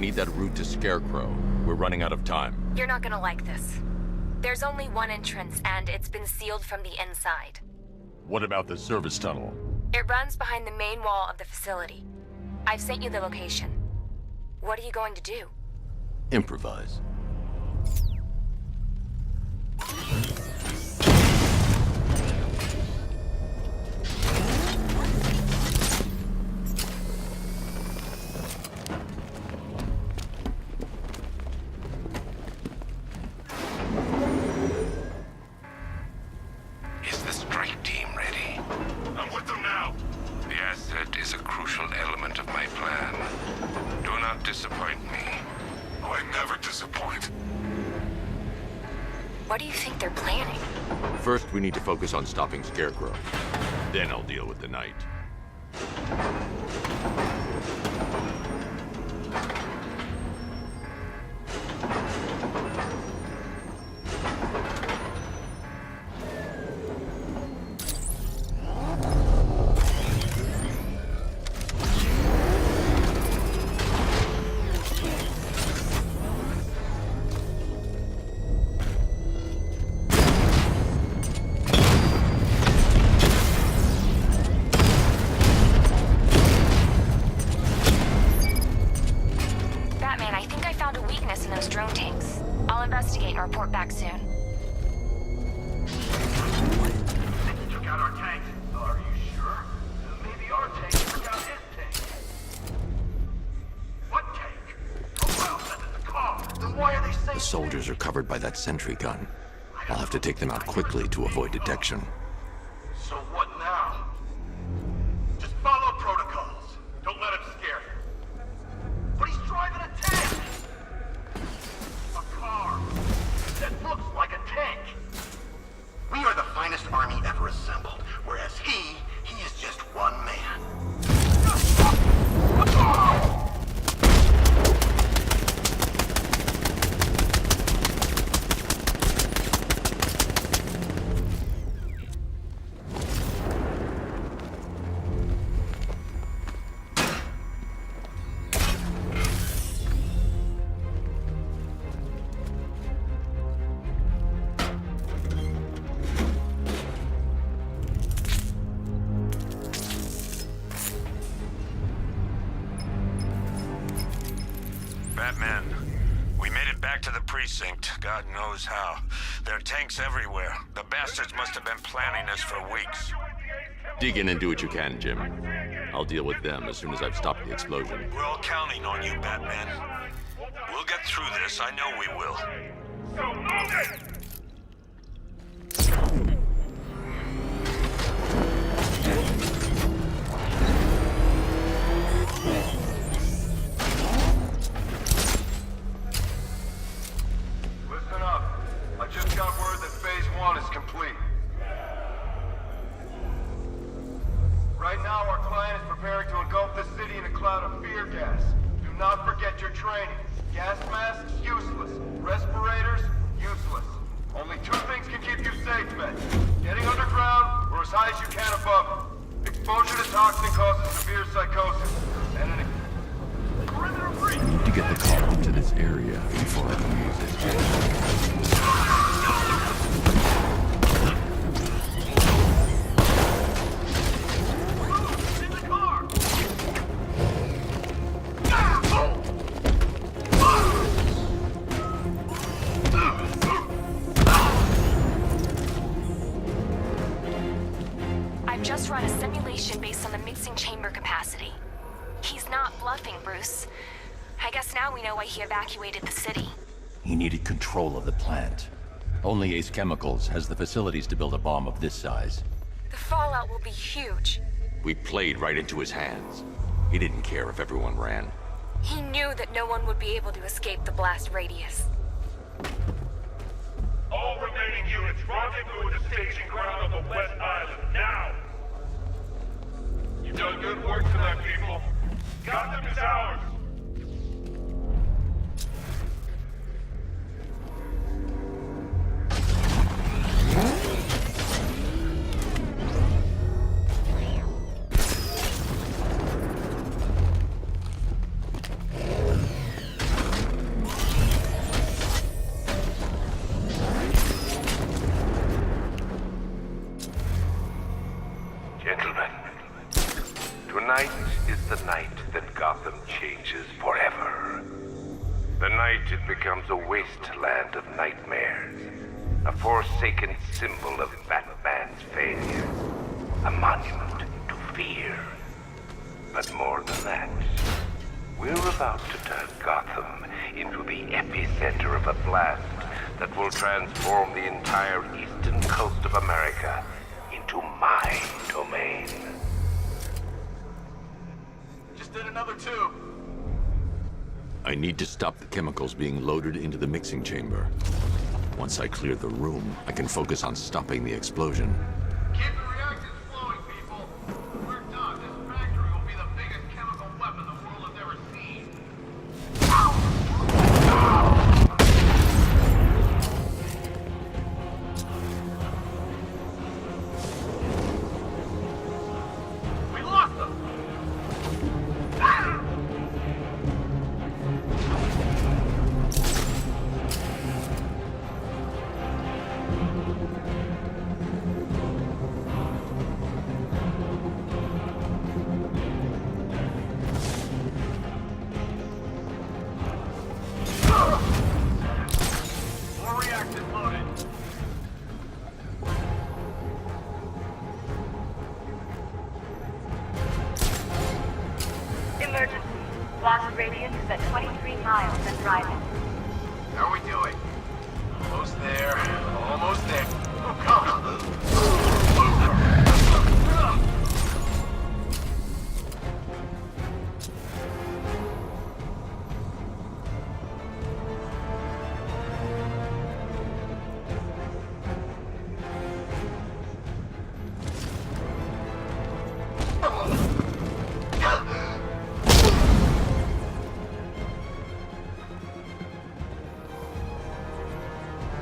need that route to Scarecrow. We're running out of time. You're not gonna like this. There's only one entrance, and it's been sealed from the inside. What about the service tunnel? It runs behind the main wall of the facility. I've sent you the location. What are you going to do? Improvise. Is the strike team ready? I'm with them now. The asset is a crucial element of my plan. Do not disappoint me. Oh, I never disappoint. What do you think they're planning? First, we need to focus on stopping Scarecrow. Then I'll deal with the Knight. Batman, I think I found a weakness in those drone tanks. I'll investigate and report back soon. They took out our tanks. Are you sure? Maybe our tank took out his tank. What tank? Oh, well, that's in the car. Then why are they saying... The soldiers are covered by that sentry gun. I'll have to take them out quickly to avoid detection. So what now? Just follow protocols. Don't let him scare you. But he's driving a tank! A car that looks like a tank. We are the finest army ever assembled, whereas he is just one man. Batman, we made it back to the precinct. God knows how. There are tanks everywhere. The bastards must have been planning this for weeks. Dig in and do what you can, Jim. I'll deal with them as soon as I've stopped the explosion. We're all counting on you, Batman. We'll get through this. I know we will. So move it! Listen up. I just got word that Phase 1 is complete. Right now, our client is preparing to engulf the city in a cloud of fear gas. Do not forget your training. Gas masks, useless. Respirators, useless. Only two things can keep you safe, men. Getting underground, or as high as you can above it. Exposure to toxin causes severe psychosis. And an perimeter breach. To get the car into this area before I can use it. In the car! I've just run a simulation based on the mixing chamber capacity. He's not bluffing, Bruce. I guess now we know why he evacuated the city. He needed control of the plant. Only Ace Chemicals has the facilities to build a bomb of this size. The fallout will be huge. We played right into his hands. He didn't care if everyone ran. He knew that no one would be able to escape the blast radius. All remaining units, rendezvous at the staging ground on the West Island, now! You've done good work tonight, people. Gotham is ours! Tonight is the night that Gotham changes forever. The night it becomes a wasteland of nightmares. A forsaken symbol of Batman's failure. A monument to fear. But more than that, we're about to turn Gotham into the epicenter of a blast that will transform the entire eastern coast of America into my domain. Just did another tube. I need to stop the chemicals being loaded into the mixing chamber. Once I clear the room, I can focus on stopping the explosion. Keep the reactors flowing, people. We're done. This factory will be the biggest chemical weapon the world has ever seen. We lost them. More reactors loaded. Emergency. Blast radius is at 23 miles and driving. How are we doing? Almost there. Almost there. Oh, God.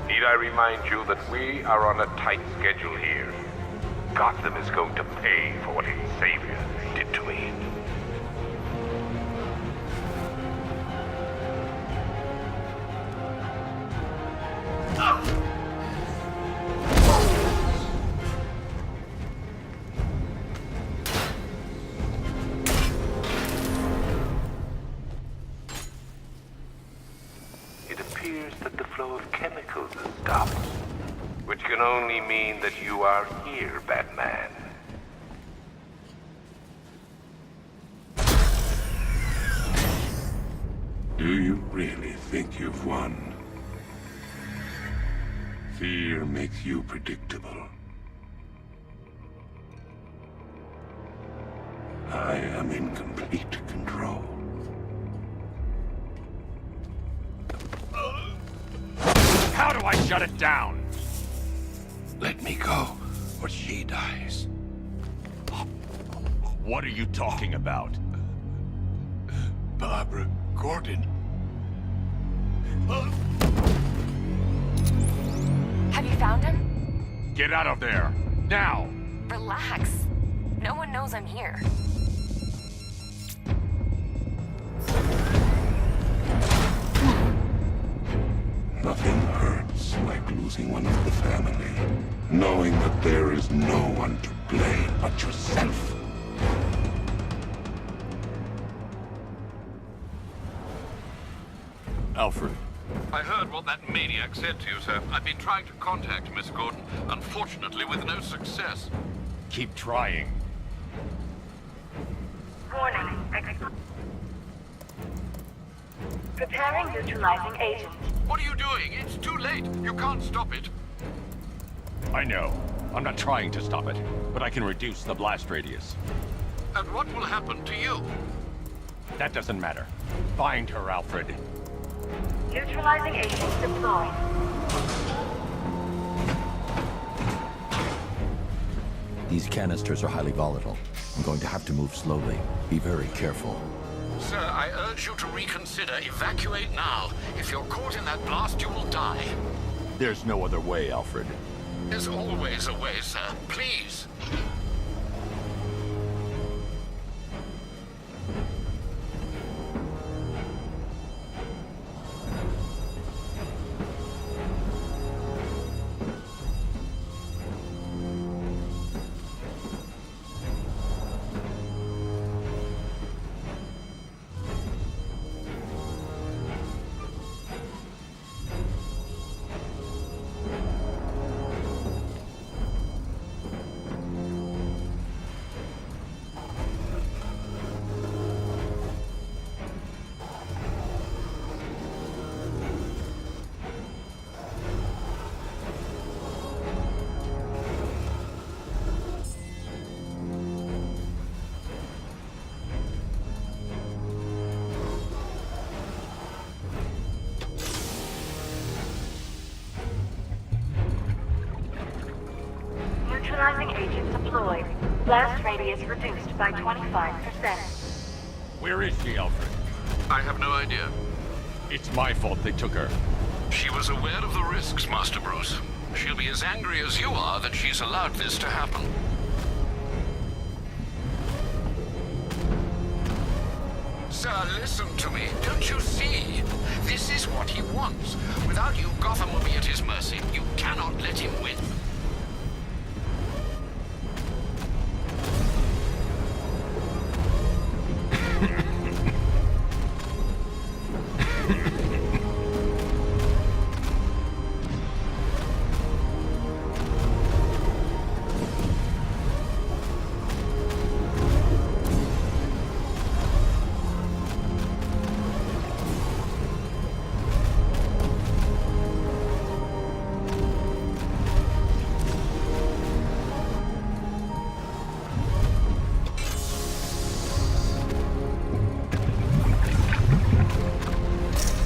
Need I remind you that we are on a tight schedule here? Gotham is going to pay for what its savior did to me. It appears that the flow of chemicals has stopped, which can only mean that you are here, Batman. Do you really think you've won? Fear makes you predictable. I am in complete control. How do I shut it down? Let me go, or she dies. What are you talking about? Barbara Gordon. Have you found him? Get out of there! Now! Relax. No one knows I'm here. Nothing hurts like losing one of the family. Knowing that there is no one to blame but yourself. Alfred, I heard what that maniac said to you, sir. I've been trying to contact Miss Gordon, unfortunately with no success. keep trying. Warning. Preparing neutralizing agent. What are you doing? It's too late. You can't stop it. I know. I'm not trying to stop it, but I can reduce the blast radius. And what will happen to you? That doesn't matter. Find her, Alfred. Neutralizing agent deployed. These canisters are highly volatile. I'm going to have to move slowly. Be very careful. Sir, I urge you to reconsider. Evacuate now. If you're caught in that blast, you will die. There's no other way, Alfred. There's always a way, sir. Please. Neutralizing agent deployed. Blast radius reduced by 25%. Where is she, Alfred? I have no idea. It's my fault they took her. She was aware of the risks, Master Bruce. She'll be as angry as you are that she's allowed this to happen. Sir, listen to me. Don't you see? This is what he wants. Without you, Gotham will be at his mercy. You cannot let him win.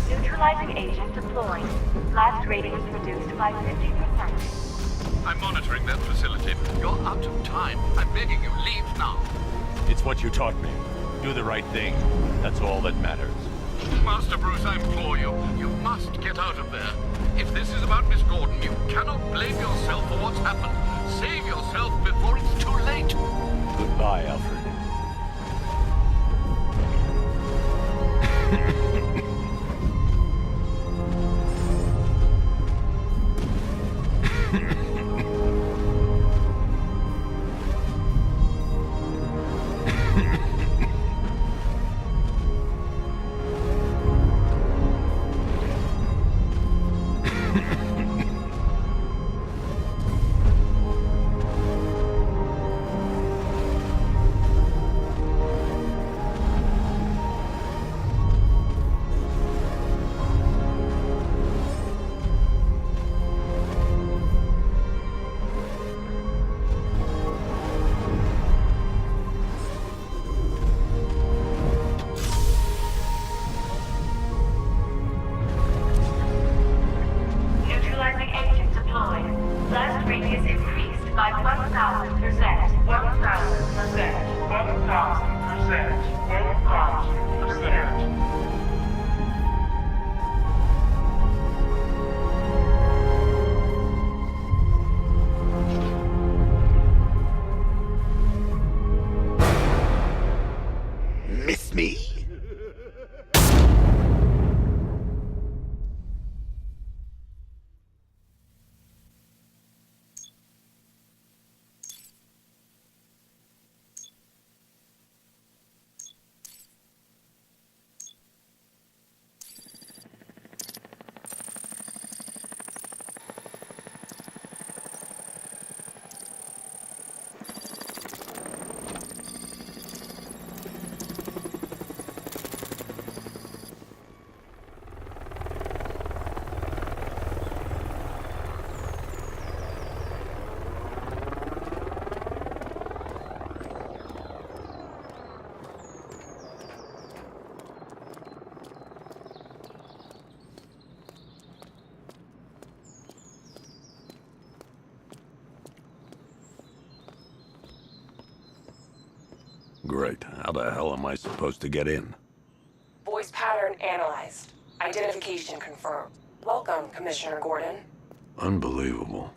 Neutralizing agent deployed. Blast radius reduced by 50%. I'm monitoring that facility. You're out of time. I'm begging you, leave now. It's what you taught me. Do the right thing. That's all that matters. Master Bruce, I implore you. You must get out of there. If this is about Miss Gordon, you cannot blame yourself for what's happened. Save yourself before it's too late. Goodbye, Alfred. Neutralizing agent deployed. Blast radius increased by 1,000%. 1,000%. 1,000%. 1,000%. Miss me? Great. How the hell am I supposed to get in? Voice pattern analyzed. Identification confirmed. Welcome, Commissioner Gordon. Unbelievable.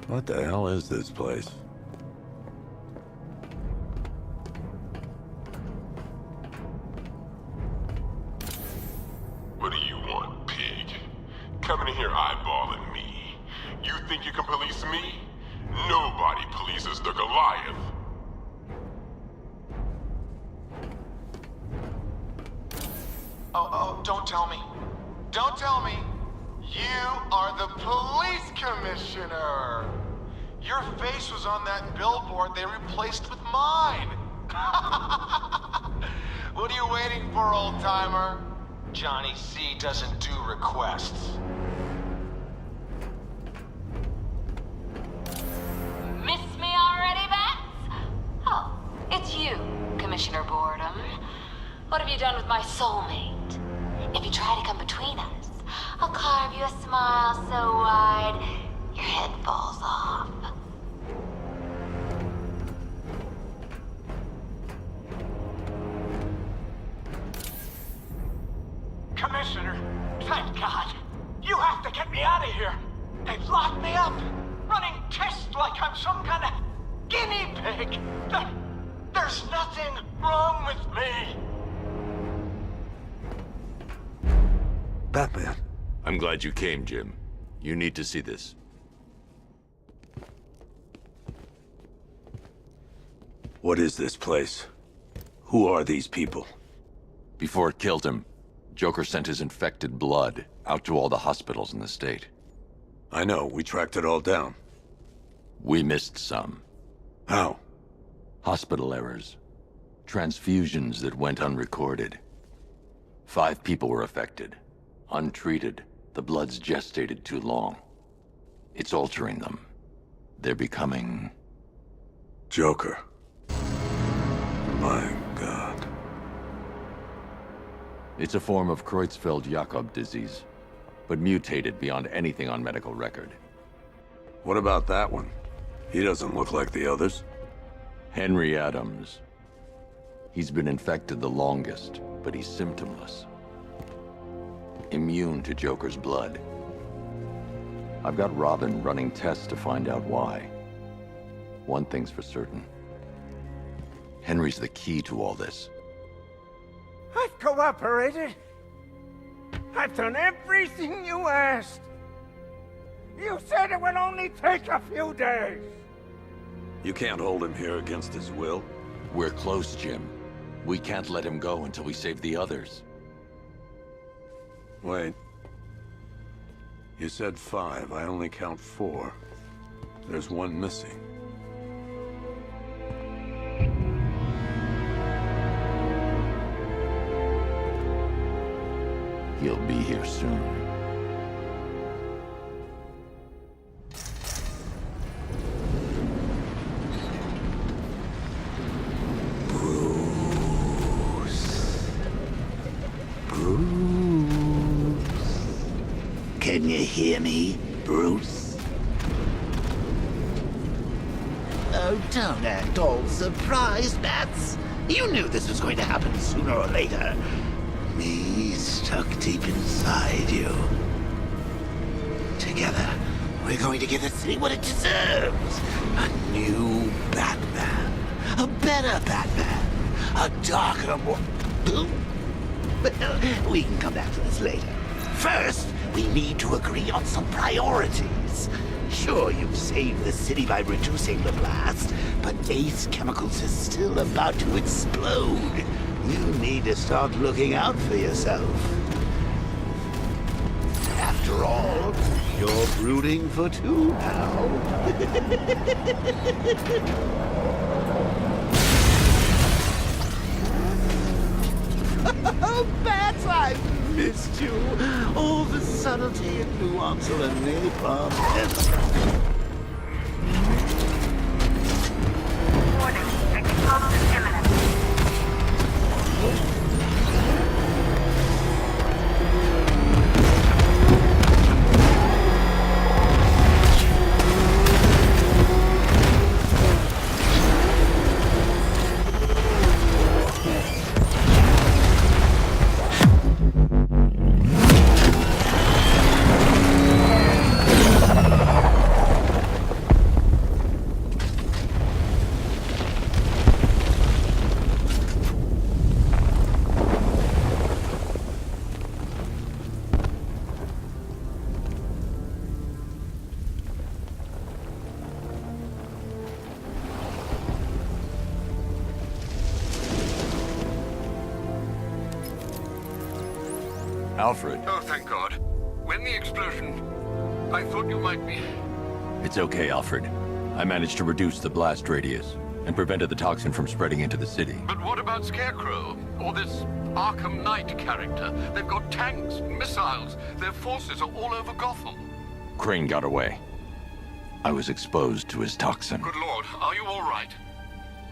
What the hell is this place? What do you want, pig? Coming in here eyeballing me. You think you can police me? Nobody polices the Goliath. Oh, don't tell me. Don't tell me. You are the police commissioner. Your face was on that billboard they replaced with mine. What are you waiting for, old-timer? Johnny C doesn't do requests. Miss me already, Bats? Oh, it's you, Commissioner Boredom. What have you done with my soulmate? If you try to come between us, I'll carve you a smile so wide, your head falls off. Commissioner, thank God. You have to get me out of here. They've locked me up, running tests like I'm some kind of guinea pig. There's nothing wrong with me. Batman. I'm glad you came, Jim. You need to see this. What is this place? Who are these people? Before it killed him, Joker sent his infected blood out to all the hospitals in the state. I know, we tracked it all down. We missed some. How? Hospital errors. Transfusions that went unrecorded. 5 people were affected. Untreated, the blood's gestated too long. It's altering them. They're becoming... Joker. My God. It's a form of Creutzfeldt-Jakob disease, but mutated beyond anything on medical record. What about that one? He doesn't look like the others. Henry Adams. He's been infected the longest, but he's symptomless. Immune to Joker's blood. I've got Robin running tests to find out why. One thing's for certain. Henry's the key to all this. I've cooperated. I've done everything you asked. You said it would only take a few days. You can't hold him here against his will. We're close, Jim. We can't let him go until we save the others. Wait. You said 5. I only count 4. There's one missing. He'll be here soon. Can you hear me, Bruce? Oh, don't act all surprised, Bats. You knew this was going to happen sooner or later. Me stuck deep inside you. Together, we're going to give the city what it deserves. A new Batman. A better Batman. A darker, more... Well, we can come back to this later. First, we need to agree on some priorities. Sure, you've saved the city by reducing the blast, but Ace Chemicals is still about to explode. You need to start looking out for yourself. After all, you're brooding for 2 now. Oh, Bats, I've missed you. All the subtlety and nuance of a napalm pencil. Warning, explosion imminent. Alfred. Oh, thank God. When the explosion... I thought you might be... It's okay, Alfred. I managed to reduce the blast radius and prevented the toxin from spreading into the city. But what about Scarecrow? Or this Akamnai트 character? They've got tanks, missiles. Their forces are all over Gotham. Crane got away. I was exposed to his toxin. Good Lord, are you all right?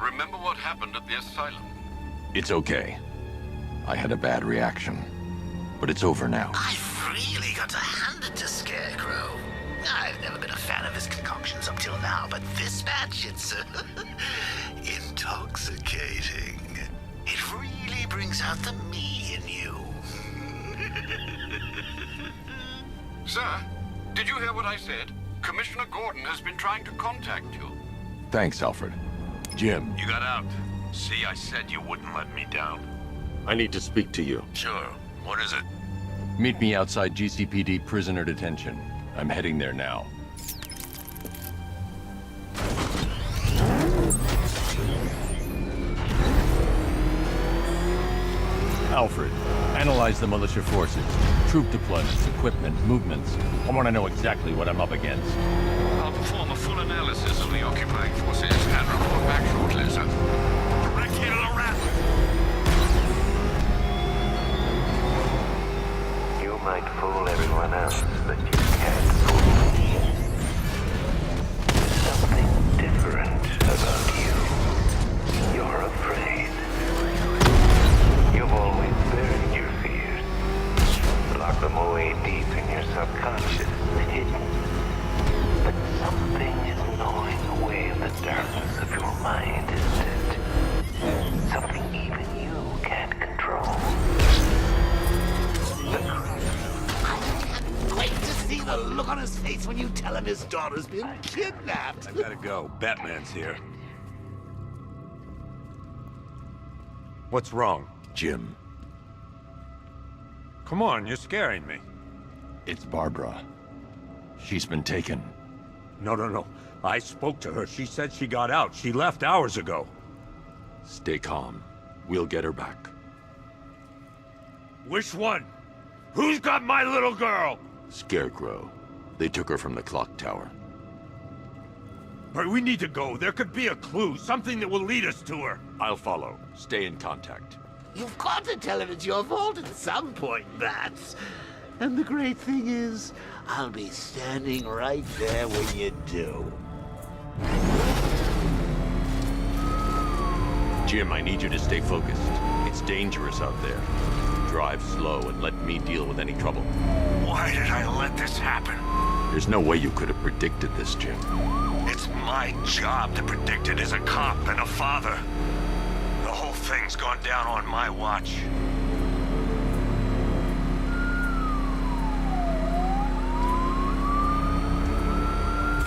Remember what happened at the asylum? It's okay. I had a bad reaction. But it's over now. I've really got to hand it to Scarecrow. I've never been a fan of his concoctions up till now, but this batch, it's intoxicating. It really brings out the me in you. Sir, did you hear what I said? Commissioner Gordon has been trying to contact you. Thanks, Alfred. Jim. You got out. See, I said you wouldn't let me down. I need to speak to you. Sure. What is it? Meet me outside GCPD prisoner detention. I'm heading there now. Alfred, analyze the militia forces, troop deployments, equipment, movements. I want to know exactly what I'm up against. I'll perform a full analysis of the occupying forces and report back shortly, sir. Right here to the rat! You might fool everyone else, but you can't fool me. Something different about you. You're afraid. You've always buried your fears. Locked them away deep in your subconscious, hidden. But something is gnawing away in the darkness of your mind, isn't it? Something even you can't control. Wait to see the look on his face when you tell him his daughter's been kidnapped. I gotta go. Batman's here. What's wrong? Jim. Come on, you're scaring me. It's Barbara. She's been taken. No. I spoke to her. She said she got out. She left hours ago. Stay calm. We'll get her back. Which one? Who's got my little girl? Scarecrow. They took her from the clock tower. But we need to go. There could be a clue, something that will lead us to her. I'll follow. Stay in contact. You've got to tell him it's your fault at some point, Bats. And the great thing is, I'll be standing right there when you do. Jim, I need you to stay focused. It's dangerous out there. Drive slow and let me deal with any trouble. Why did I let this happen? There's no way you could have predicted this, Jim. It's my job to predict it as a cop and a father. The whole thing's gone down on my watch.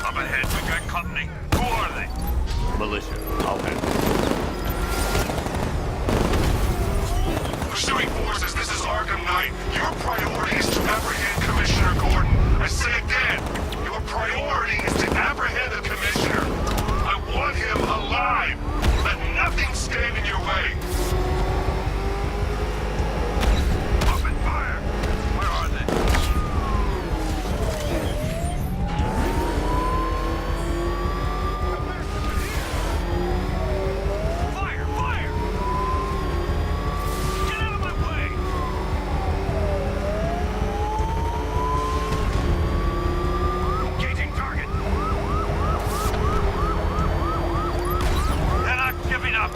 Up ahead, we got company. Who are they? Militia. I'll handle it. Pursuing forces, this is Akamnai트. Your priority is to apprehend Commissioner Gordon. I say again, your priority is to apprehend the Commissioner. I want him alive. Let nothing stand in your way. Open fire. Where are they? Fire! Get out of my way! Engaging target. They're not giving up.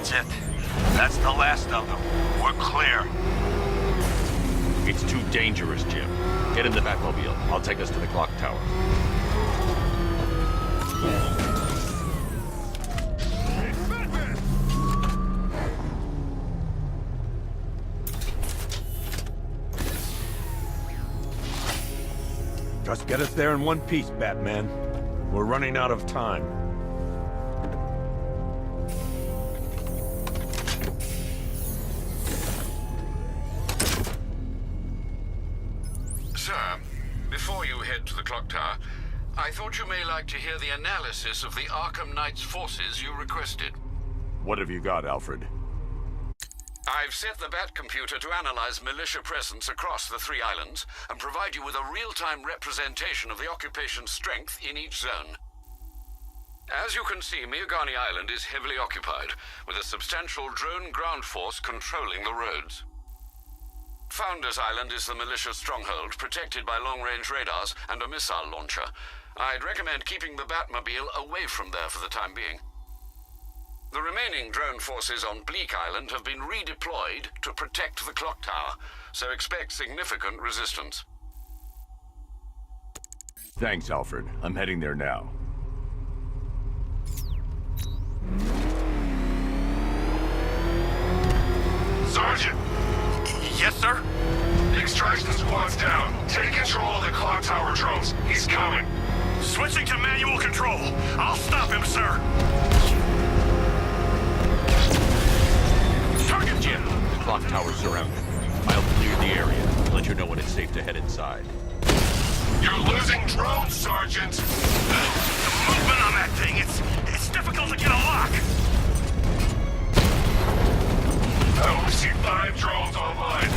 That's it. That's the last of them. We're clear. It's too dangerous, Jim. Get in the Batmobile. I'll take us to the clock tower. Just get us there in one piece, Batman. We're running out of time. Sir, before you head to the clock tower, I thought you may like to hear the analysis of the Arkham Knight's forces you requested. What have you got, Alfred? I've set the Bat computer to analyze militia presence across the 3 islands and provide you with a real-time representation of the occupation's strength in each zone. As you can see, Miagani Island is heavily occupied, with a substantial drone ground force controlling the roads. Founders Island is the militia stronghold, protected by long-range radars and a missile launcher. I'd recommend keeping the Batmobile away from there for the time being. The remaining drone forces on Bleak Island have been redeployed to protect the clock tower, so expect significant resistance. Thanks, Alfred. I'm heading there now. Sergeant! Yes, sir? The extraction squad's down. Take control of the clock tower drones. He's coming. Switching to manual control. I'll stop him, sir. Target, Jim. The clock tower's surrounded. I'll clear the area. Let you know when it's safe to head inside. You're losing drones, Sergeant! The movement on that thing, it's difficult to get a lock. I only see 5 drones online.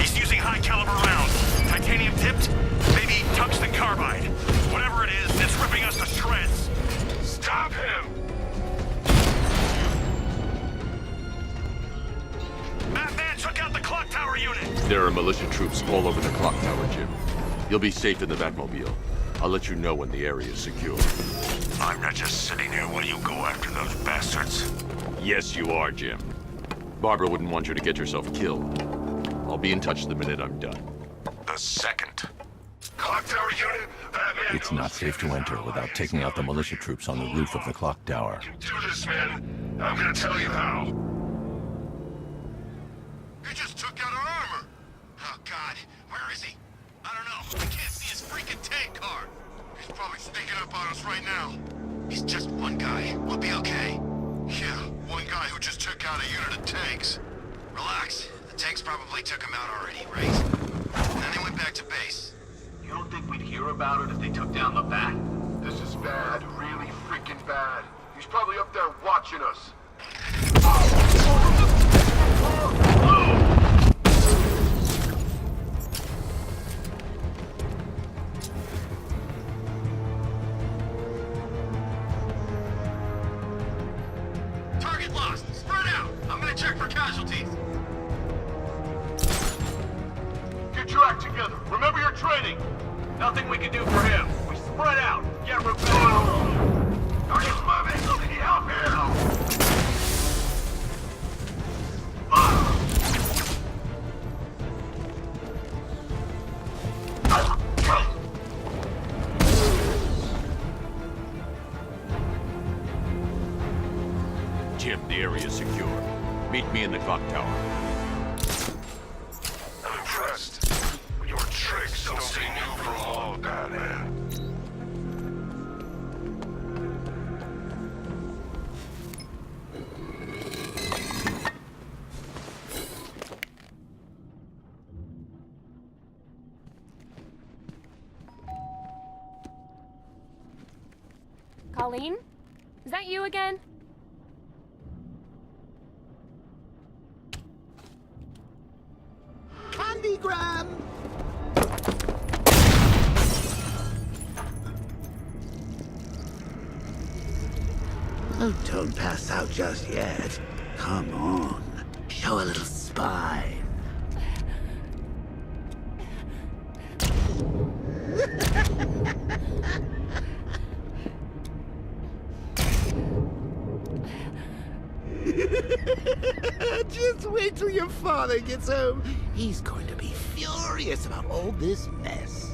He's using high-caliber rounds. Titanium tipped? Maybe tungsten carbide. Whatever it is, it's ripping us to shreds. Stop him! Batman took out the clock tower unit! There are militia troops all over the clock tower, Jim. You'll be safe in the Batmobile. I'll let you know when the area is secure. I'm not just sitting here while you go after those bastards. Yes, you are, Jim. Barbara wouldn't want you to get yourself killed. I'll be in touch the minute I'm done. The second. Clock tower unit, Batman. It's not safe to enter without taking out the militia troops on the roof of the clock tower. Do this, man. I'm gonna tell you how. He just took out our armor. Oh, God. Where is he? I don't know. I can't see his freaking tank car. He's probably sneaking up on us right now. He's just one guy. We'll be okay. Yeah, one guy who just took out a unit of tanks. Relax. The tanks probably took him out already, right? And then they went back to base. You don't think we'd hear about it if they took down the Bat? This is bad. Really freaking bad. He's probably up there watching us. Target lost. Spread out. I'm gonna check for casualties. Get your act together. Remember your training. Nothing we can do for him. We spread out. Get repelled. Target's moving. Need help here. Jim, the area is secure. Meet me in the clock tower. I'm impressed. Your tricks don't stay new for long, Batman. Colleen? Is that you again? Candygram! Oh, don't pass out just yet. Come on. Show a little spine. Just wait till your father gets home. He's going to be furious about all this mess.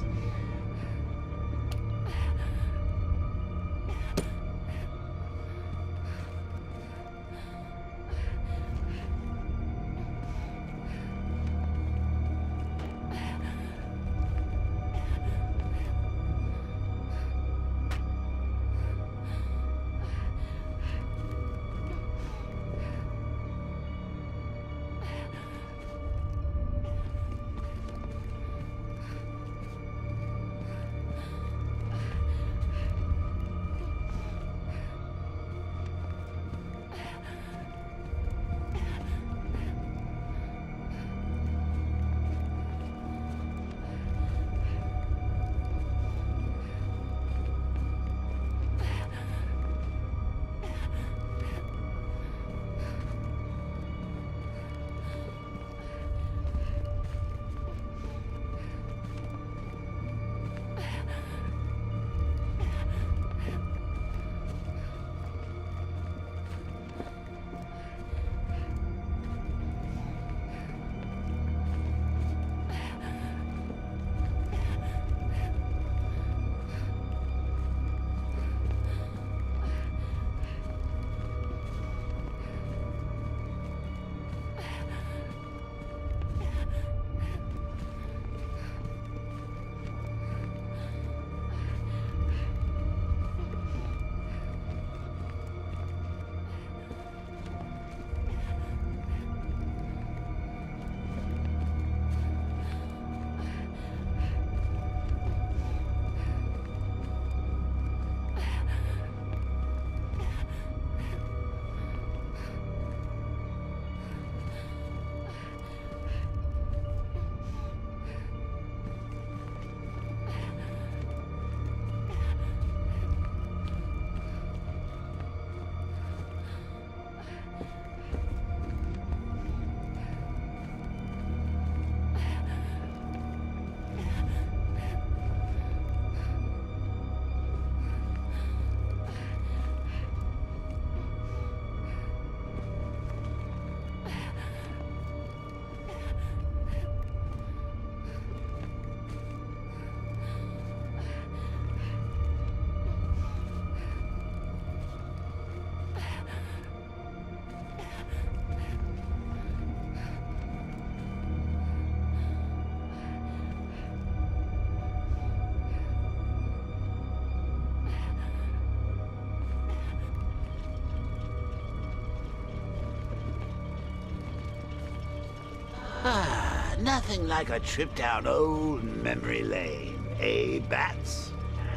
Nothing like a trip down old memory lane, eh, Bats?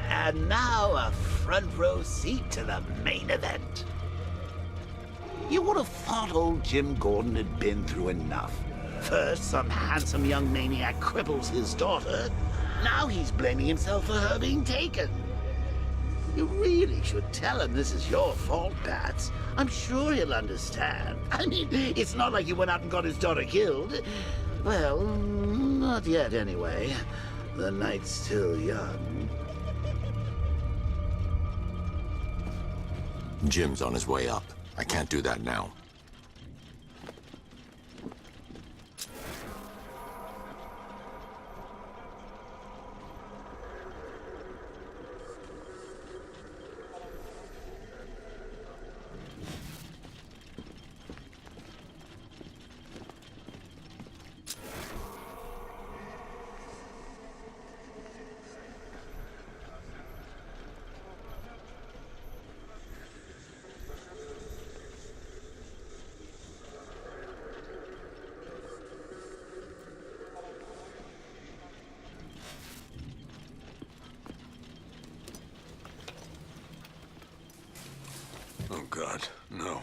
And now a front row seat to the main event. You would have thought old Jim Gordon had been through enough. First, some handsome young maniac cripples his daughter. Now he's blaming himself for her being taken. You really should tell him this is your fault, Bats. I'm sure he'll understand. I mean, it's not like you went out and got his daughter killed. Well, not yet anyway. The night's still young. Jim's on his way up. I can't do that now. Oh, God, no.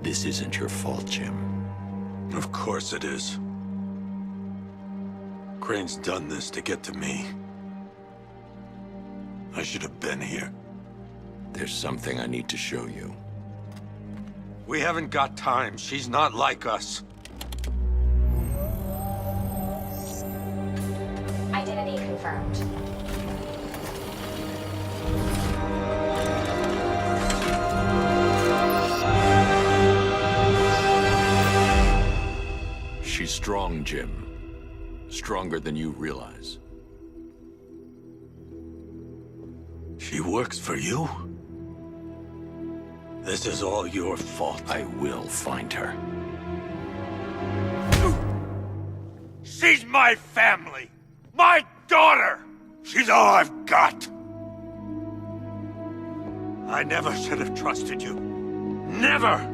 This isn't your fault, Jim. Of course it is. Crane's done this to get to me. I should have been here. There's something I need to show you. We haven't got time. She's not like us. strong, Jim. Stronger than you realize. She works for you? This is all your fault. I will find her. She's my family! My daughter! She's all I've got! I never should have trusted you. Never!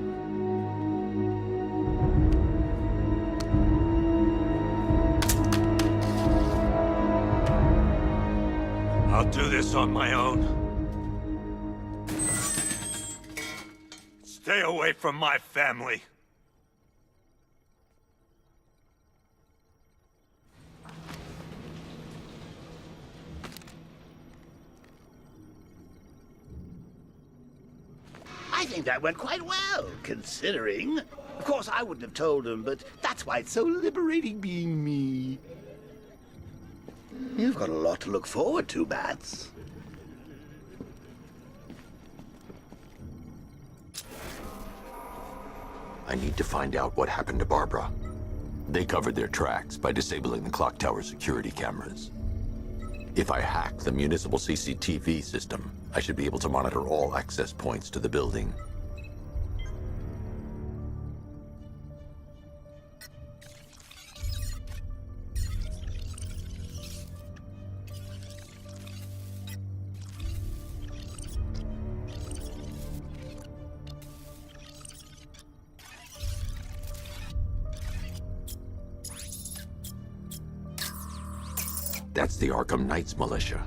I'll do this on my own. Stay away from my family. I think that went quite well, considering. Of course, I wouldn't have told him, but that's why it's so liberating being me. You've got a lot to look forward to, Bats. I need to find out what happened to Barbara. They covered their tracks by disabling the clock tower security cameras. If I hack the municipal CCTV system, I should be able to monitor all access points to the building. That's the Arkham Knight's militia.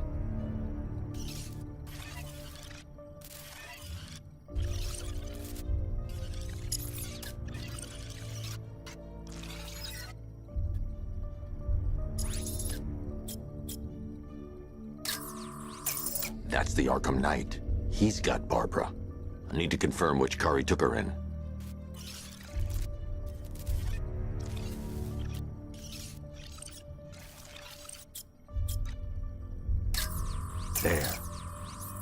That's the Arkham Knight. He's got Barbara. I need to confirm which car he took her in. There.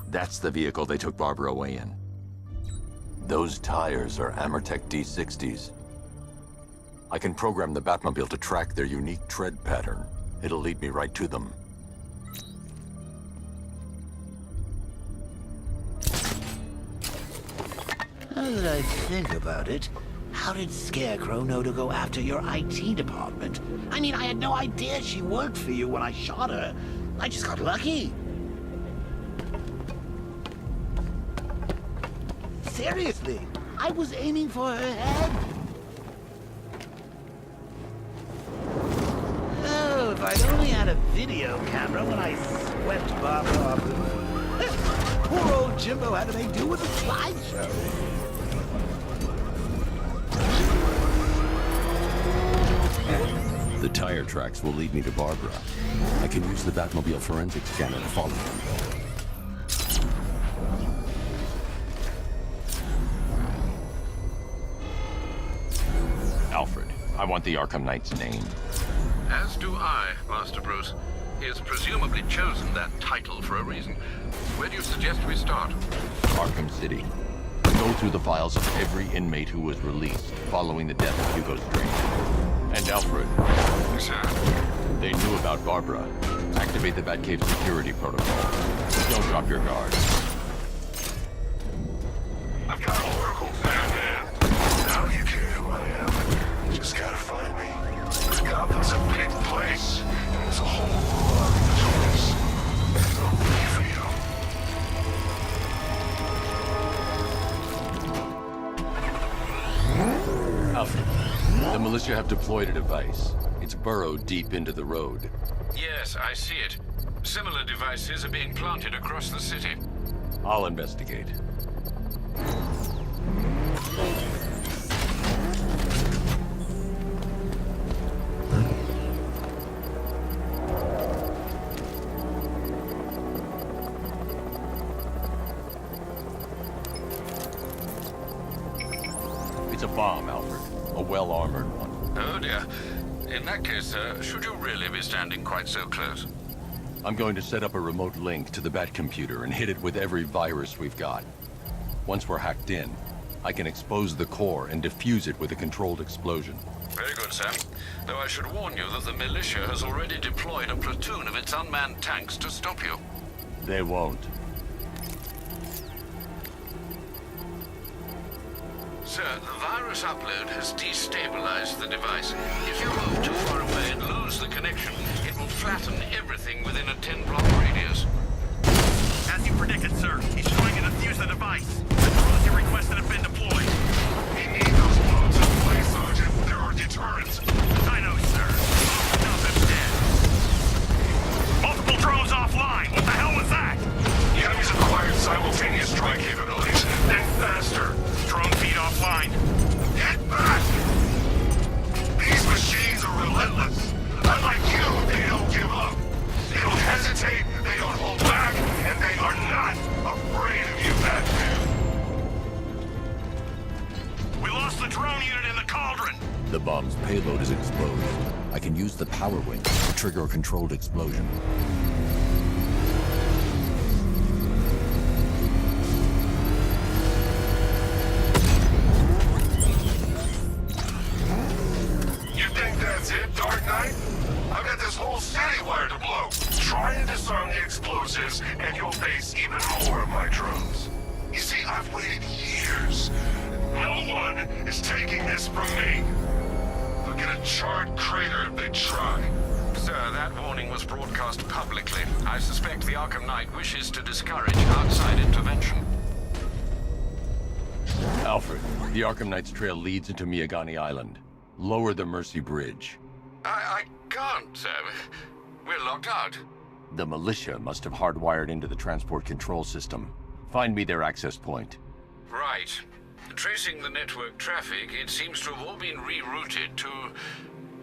That's the vehicle they took Barbara away in. Those tires are Amertech D60s. I can program the Batmobile to track their unique tread pattern. It'll lead me right to them. Now that I think about it, how did Scarecrow know to go after your IT department? I mean, I had no idea she worked for you when I shot her. I just got lucky. Seriously, I was aiming for her head. Oh, if I'd only had a video camera when I swept Barbara off. Poor old Jimbo had to make do with a slideshow. The tire tracks will lead me to Barbara. I can use the Batmobile forensic scanner to follow them. Alfred, I want the Arkham Knight's name. As do I, Master Bruce. He has presumably chosen that title for a reason. Where do you suggest we start? Arkham City. Go through the files of every inmate who was released following the death of Hugo Strange. And Alfred. Sir? They knew about Barbara. Activate the Batcave security protocol. Don't drop your guard. I've got Oracle there. Now you care who I am. You just gotta find me. Gotham's a big place, and there's a whole lot of choice. I'll wait for you. Alfred, the militia have deployed a device. It's burrowed deep into the road. Yes, I see it. Similar devices are being planted across the city. I'll investigate. It's a bomb, Alfred. A well-armored one. Oh dear. In that case, should you really be standing quite so close? I'm going to set up a remote link to the Bat computer and hit it with every virus we've got. Once we're hacked in, I can expose the core and defuse it with a controlled explosion. Very good, Sam. Though I should warn you that the militia has already deployed a platoon of its unmanned tanks to stop you. They won't. Sir, the virus upload has destabilized the device. If you move too far away and lose the connection, it will flatten everything within a 10-block radius. As you predicted, sir, he's trying to defuse the device. The drones you requested have been deployed. We need those drones in place, Sergeant. There are deterrents. I know, sir. Now that's dead. Multiple drones offline. What the hell was that? The enemy's acquired simultaneous strike capabilities. Then faster. Drone feed offline. Get back! These machines are relentless. Unlike you, they don't give up. They don't hesitate, they don't hold back, and they are not afraid of you, Batman. We lost the drone unit in the cauldron. The bomb's payload is exposed. I can use the power wing to trigger a controlled explosion. You think that's it, Dark Knight? I've got this whole city wired to blow. Try and disarm the explosives, and you'll face even more of my drones. You see, I've waited years. No one is taking this from me. They'll get a charred crater if they try. Sir, that warning was broadcast publicly. I suspect the Arkham Knight wishes to discourage outside intervention. Alfred, the Arkham Knight's trail leads into Miyagani Island. Lower the Mercy Bridge. I can't, sir. We're locked out. The militia must have hardwired into the transport control system. Find me their access point. Right. Tracing the network traffic, it seems to have all been rerouted to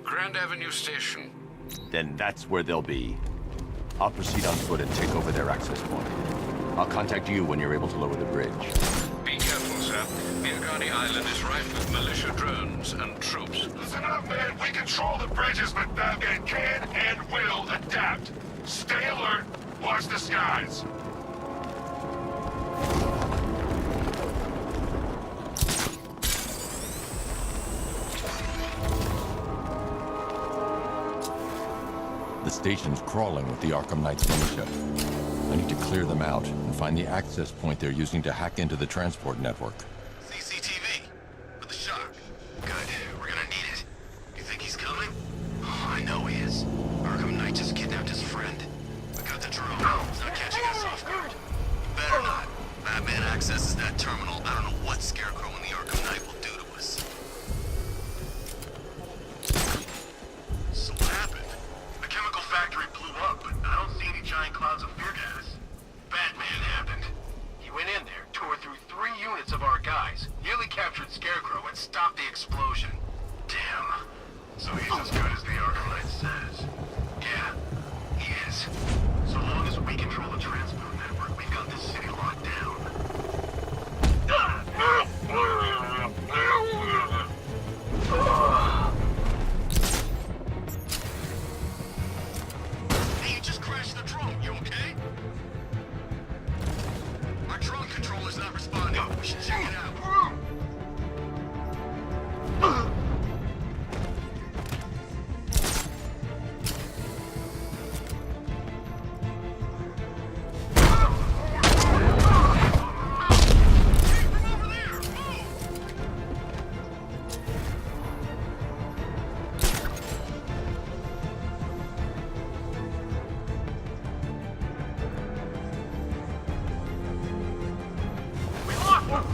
Grand Avenue Station. Then that's where they'll be. I'll proceed on foot and take over their access point. I'll contact you when you're able to lower the bridge. Be careful, sir. Miyagani Island is rife with militia drones and troops. Listen up, man. We control the bridges, but Batman can and will adapt. Stay alert. Watch the skies. The station's crawling with the Arkham Knight's militia. I need to clear them out and find the access point they're using to hack into the transport network. CCTV. For the shock. Good. We're gonna need it. You think he's coming? Oh, I know he is. Arkham Knight just kidnapped his friend. We got the drone. He's not catching us off guard. Better not. Batman accesses that terminal. I don't know what Scarecrow and the Arkham Knight will do to us. So what happened? The chemical factory blew up, but I don't see any giant clouds of fear gas. Batman happened. He went in there, tore through 3 units of our guys, nearly captured Scarecrow, and stopped the explosion. Damn. So he's as good as the Arkham Knight says. Yeah, he is. So long as we control the transport network, we've got this city locked down. Hey, you just crashed the drone. You okay? Our drone controller's not responding. We should check it out.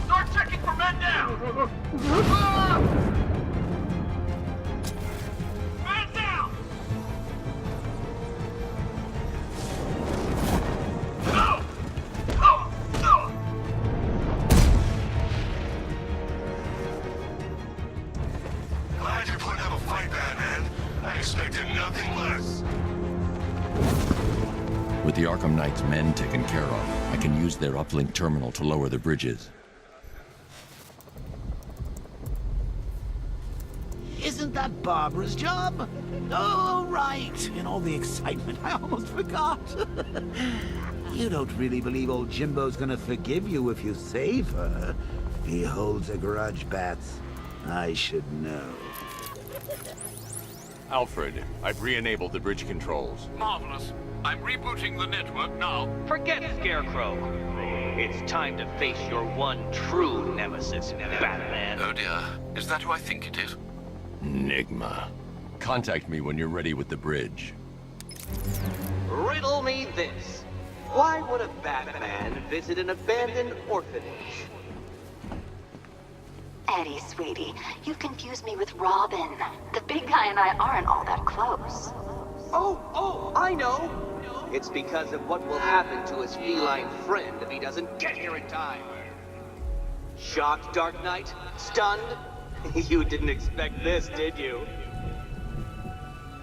Start checking for men now! Man down! No! Glad you're putting up a fight, Batman. I expected nothing less. With the Arkham Knight's men taken care of, I can use their uplink terminal to lower the bridges. Isn't that Barbara's job? Oh, right. In all the excitement, I almost forgot. You don't really believe old Jimbo's gonna forgive you if you save her. He holds a grudge, Bats. I should know. Alfred, I've re-enabled the bridge controls. Marvelous. I'm rebooting the network now. Forget Scarecrow. It's time to face your one true nemesis, Batman. Oh dear. Is that who I think it is? Enigma. Contact me when you're ready with the bridge. Riddle me this. Why would a Batman visit an abandoned orphanage? Eddie, sweetie, you've confused me with Robin. The big guy and I aren't all that close. Oh, I know. It's because of what will happen to his feline friend if he doesn't get here in time. Shocked, Dark Knight? Stunned? You didn't expect this, did you?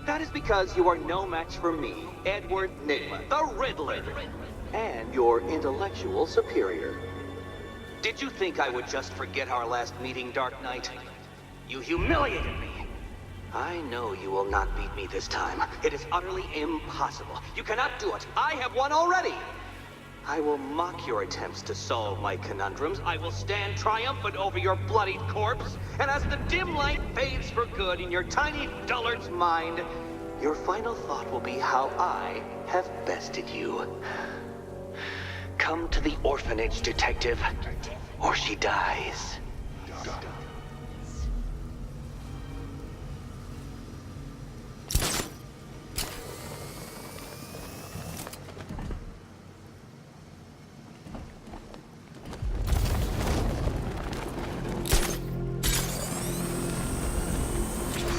That is because you are no match for me, Edward Nygma, the Riddler, and your intellectual superior. Did you think I would just forget our last meeting, Dark Knight? You humiliated me. I know you will not beat me this time. It is utterly impossible. You cannot do it. I have won already. I will mock your attempts to solve my conundrums. I will stand triumphant over your bloodied corpse. And as the dim light fades for good in your tiny dullard's mind, your final thought will be how I have bested you. Come to the orphanage, detective, or she dies.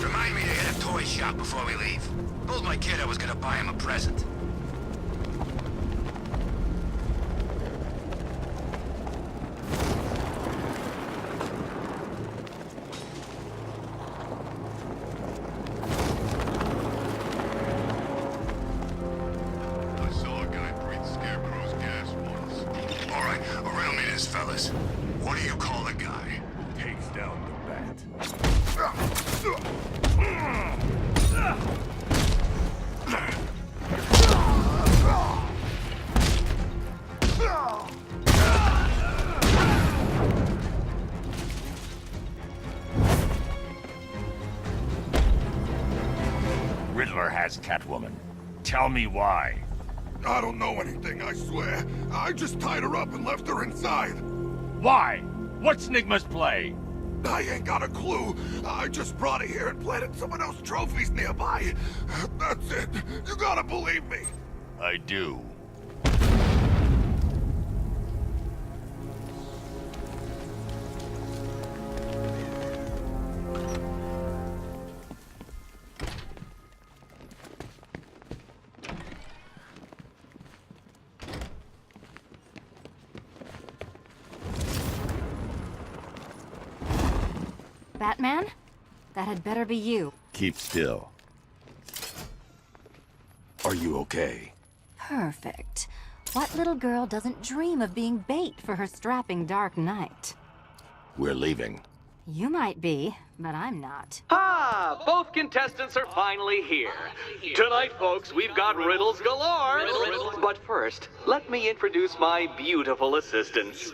Remind me to hit a toy shop before we leave. Told my kid I was gonna buy him a present. I saw a guy breathe Scarecrow's gas once. All right, riddle me this, fellas. What do you call a guy? Takes down the bat. Riddler has Catwoman. Tell me why. I don't know anything, I swear. I just tied her up and left her inside. Why? What's Nygma's play? I ain't got a clue. I just brought her here and planted someone else's trophies nearby. That's it. You gotta believe me. I do. Batman? That had better be you. Keep still. Are you okay? Perfect. What little girl doesn't dream of being bait for her strapping Dark Knight? We're leaving. You might be, but I'm not. Ah, both contestants are finally here. Tonight, folks, we've got riddles galore. But first, let me introduce my beautiful assistants.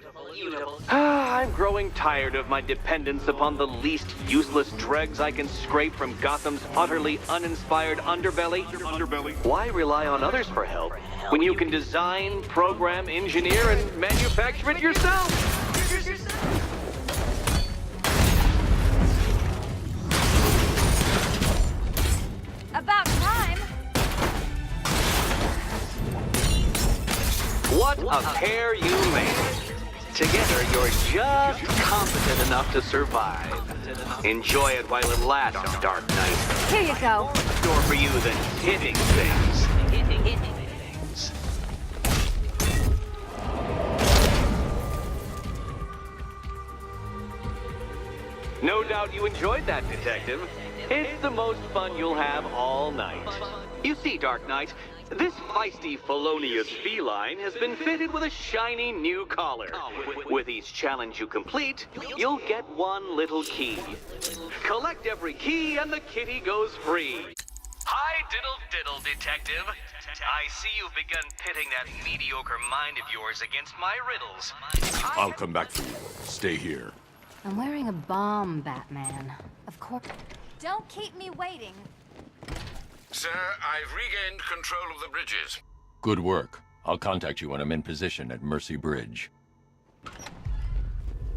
I'm growing tired of my dependence upon the least useless dregs I can scrape from Gotham's utterly uninspired underbelly. Why rely on others for help when you can design, program, engineer, and manufacture it yourself? About time! What a pair you made. Together, you're just competent enough to survive. Enjoy it while it lasts, Dark Knight. Here you go. More for you than hitting things. No doubt you enjoyed that, Detective. It's the most fun you'll have all night. You see, Dark Knight, this feisty, felonious feline has been fitted with a shiny new collar. With each challenge you complete, you'll get one little key. Collect every key and the kitty goes free. Hi, diddle, detective. I see you've begun pitting that mediocre mind of yours against my riddles. I'll come back for you. Stay here. I'm wearing a bomb, Batman. Of course. Don't keep me waiting. Sir, I've regained control of the bridges. Good work. I'll contact you when I'm in position at Mercy Bridge.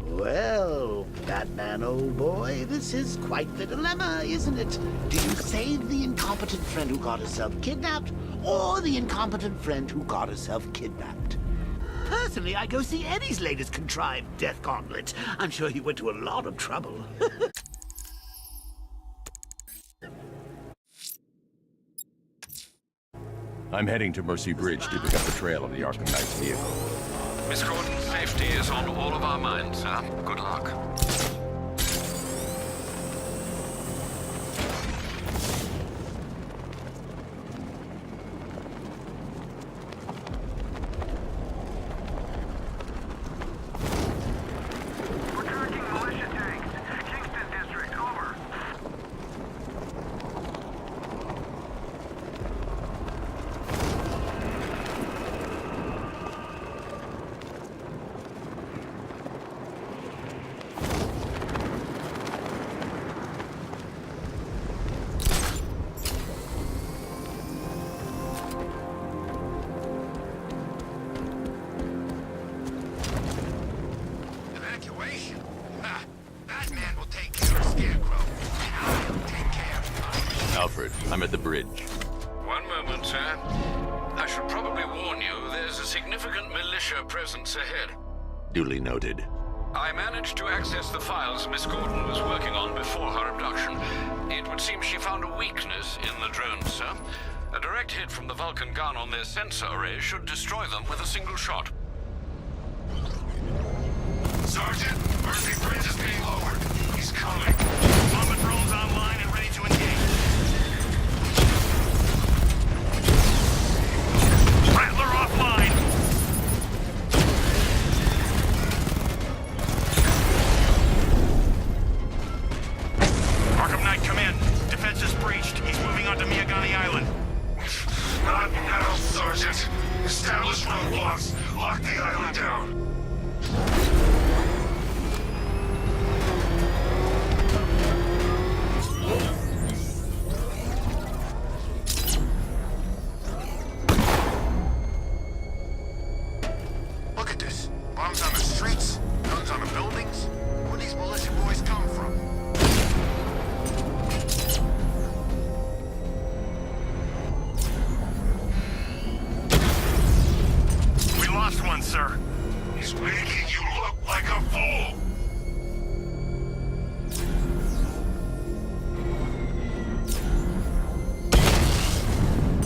Well, Batman, old boy, this is quite the dilemma, isn't it? Do you save the incompetent friend who got herself kidnapped, or the incompetent friend who got herself kidnapped? Personally, I go see Eddie's latest contrived death gauntlet. I'm sure he went to a lot of trouble. I'm heading to Mercy Bridge to pick up the trail of the Arkham Knight's vehicle. Miss Gordon's safety is on all of our minds, sir. Good luck. Evacuation? Ha! Batman will take care of Scarecrow, and I'll take care of Alfred, I'm at the bridge. One moment, sir. I should probably warn you, there's a significant militia presence ahead. Duly noted. I managed to access the files Miss Gordon was working on before her abduction. It would seem she found a weakness in the drones, sir. A direct hit from the Vulcan gun on their sensor array should destroy them with a single shot. Sergeant, Mercy Bridge is being lowered. He's coming. Bomber drones online and ready to engage. Rattler offline. Arkham Knight, come in. Defense is breached. He's moving onto Miyagani Island. Not now, Sergeant. Establish roadblocks. Lock the island down. Look at this. Bombs on the streets, guns on the buildings. Where these militia boys come from? We lost one, sir. He's making you look like a fool!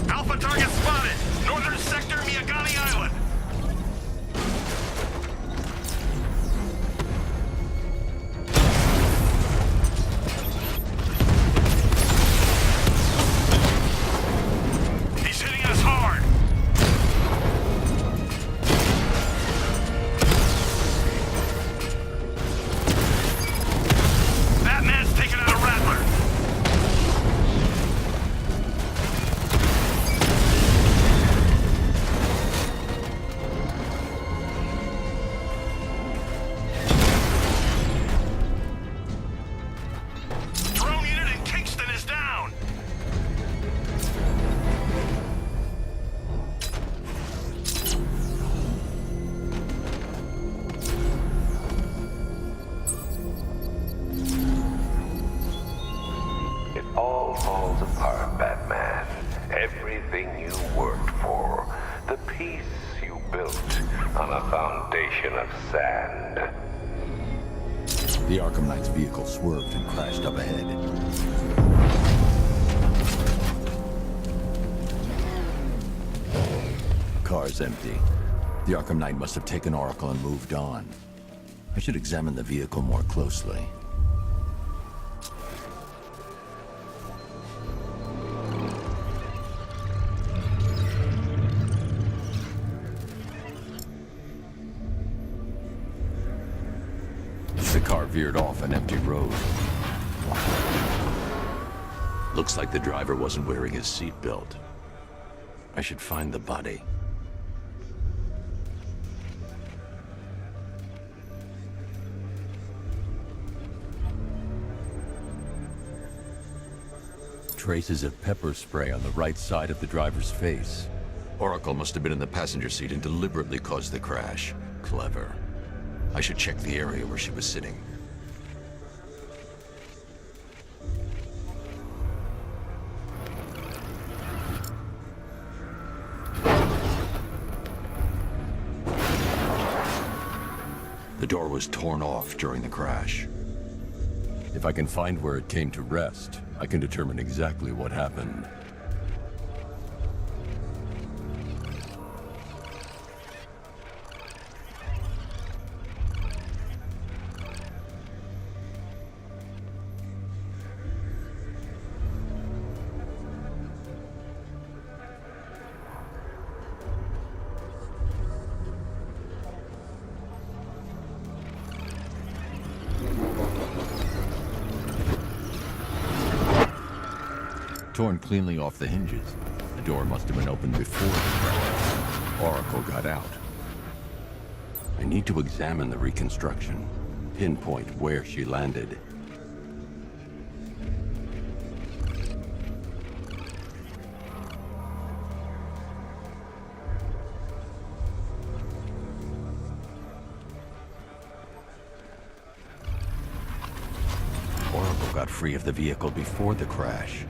Alpha target spotted! Northern sector, Miyagani Island! He's hitting us hard! Batman's taking out a Rattler! Drone unit in Kingston is down! It all falls apart, Batman. Everything you worked for. The peace you built on a foundation of sand. The Arkham Knight's vehicle swerved and crashed up ahead. Car's empty. The Arkham Knight must have taken Oracle and moved on. I should examine the vehicle more closely. The car veered off an empty road. Looks like the driver wasn't wearing his seatbelt. I should find the body. Traces of pepper spray on the right side of the driver's face. Oracle must have been in the passenger seat and deliberately caused the crash. Clever. I should check the area where she was sitting. The door was torn off during the crash. If I can find where it came to rest, I can determine exactly what happened. Torn cleanly off the hinges. The door must have been opened before the crash. Oracle got out. I need to examine the reconstruction, pinpoint where she landed. Oracle got free of the vehicle before the crash.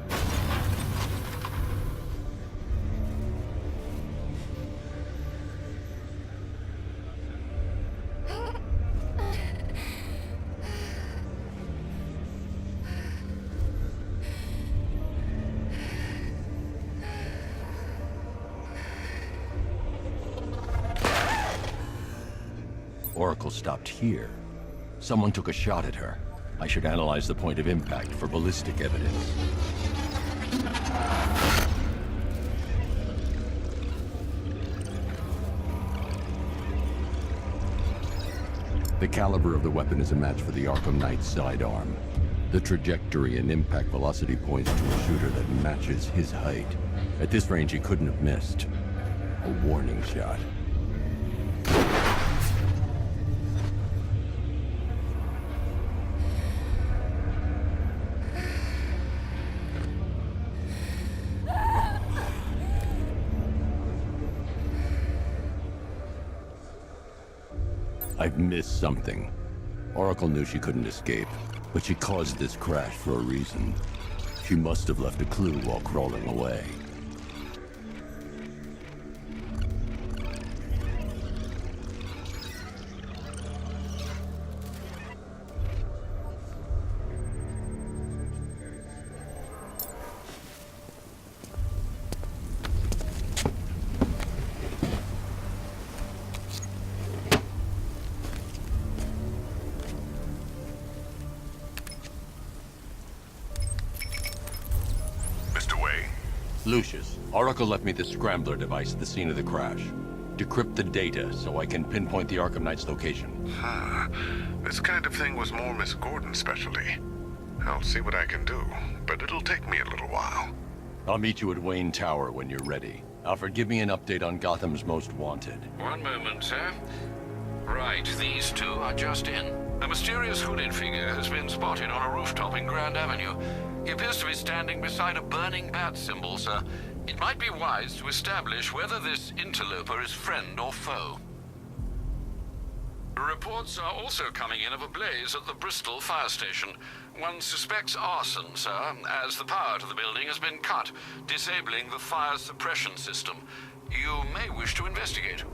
Oracle stopped here. Someone took a shot at her. I should analyze the point of impact for ballistic evidence. The caliber of the weapon is a match for the Akamnait's sidearm. The trajectory and impact velocity points to a shooter that matches his height. At this range, he couldn't have missed. A warning shot. I've missed something. Oracle knew she couldn't escape, but she caused this crash for a reason. She must have left a clue while crawling away. Lucius, Oracle left me the scrambler device at the scene of the crash. Decrypt the data so I can pinpoint the Akamnait's location. This kind of thing was more Miss Gordon's specialty. I'll see what I can do, but it'll take me a little while. I'll meet you at Wayne Tower when you're ready. Alfred, give me an update on Gotham's Most Wanted. One moment, sir. Right, these two are just in. A mysterious hooded figure has been spotted on a rooftop in Grand Avenue. He appears to be standing beside a burning bat symbol, sir. It might be wise to establish whether this interloper is friend or foe. Reports are also coming in of a blaze at the Bristol fire station. One suspects arson, sir, as the power to the building has been cut, disabling the fire suppression system. You may wish to investigate.